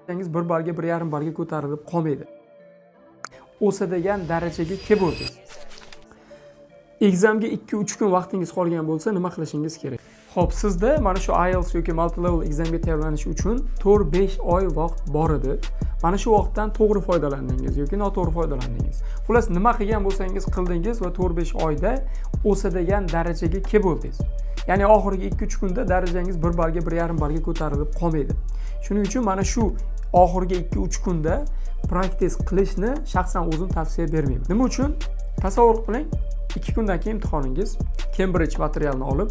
bir ballga 1,5 ballga ko'tarilib qolmaydi. O'sa degan darajaga kelib o'ldingiz. Examga 2-3 kun vaqtingiz qolgan bo'lsa, nima qilishingiz kerak? Xo'p, sizda mana shu IELTS yoki multi-level examga tayyorlanish uchun 4-5 oy vaqt bor edi. Mana shu vaqtdan to'g'ri foydalandingiz yoki noto'g'ri foydalandingiz. Xullas, nima qilgan bo'lsangiz qildingiz va 4-5 oyda o'sa degan darajaga kelib o'ldingiz. Ya'ni oxirgi 2-3 kunda darajangiz 1 ballga 1,5 ballga ko'tarilib qolmaydi. Shuning uchun mana shu oxirgi 2-3 kunda practice qilishni shaxsan o'zim tavsiya bermayman. Nima uchun? Tasavvur qiling, 2 kundan keyin imtihoningiz, Cambridge materialini olib,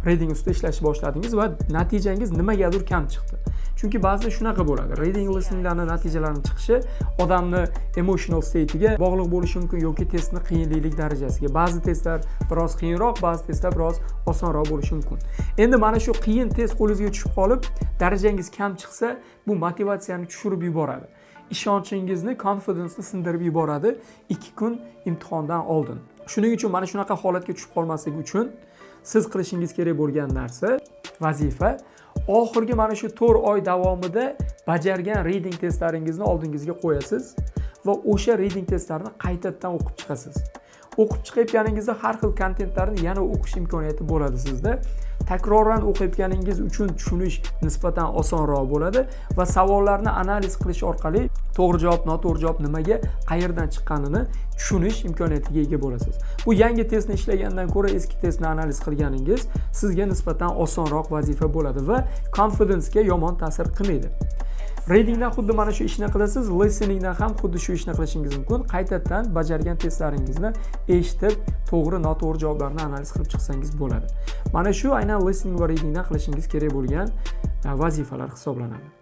reading ustida ishlashni boshladingiz va natijangiz nimagadir kam chiqdi. Chunki ba'zida shunaqa bo'ladi. Reading listeninglarning natijalarining chiqishi odamni emotional state'iga bog'liq bo'lishi mumkin yoki testning qiyinlik darajasiga. Ba'zi testlar biroz qiyinroq, ba'zi testlar biroz osonroq bo'lishi mumkin. Endi mana shu qiyin test qo'lingizga tushib qolib, darajangiz kam chiqsa, bu motivatsiyani tushirib yuboradi. Ishonchingizni, confidence'ni sindirib yuboradi 2 kun imtihondan oldin. Shuning uchun mana shunaqa holatga tushib qolmaslik uchun siz qilishingiz kerak bo'lgan narsa, vazifa, oxirgi mana shu 4 oy davomida bajargan reading testlaringizni oldingizga qo'yasiz va o'sha reading testlarini qaytadan o'qib chiqasiz. O'qib chiqayotganingizda har xil kontentlarni yana o'qish imkoniyati bo'ladi sizda. Takroran o'qiyotganingiz uchun tushunish nisbatan osonroq bo'ladi va savollarni analiz qilish orqali to'g'ri javob, noto'g'ri javob nimaga, qayerdan chiqqanini tushunish imkoniyatiga ega bo'lasiz. Bu yangi testni ishlagandan ko'ra eski testni analiz qilganingiz sizga nisbatan osonroq vazifa bo'ladi va confidence-ga yomon ta'sir qilmaydi. Readingdan xuddi mana shu ishni qilasiz, listeningdan ham xuddi shu ishni qilishingiz mumkin. Qaytadan bajargan testlaringizni eshitib, to'g'ri, noto'g'ri javoblarni analiz qilib chiqsangiz bo'ladi. Mana shu aynan listening va readingdan qilishingiz kerak bo'lgan vazifalar hisoblanadi.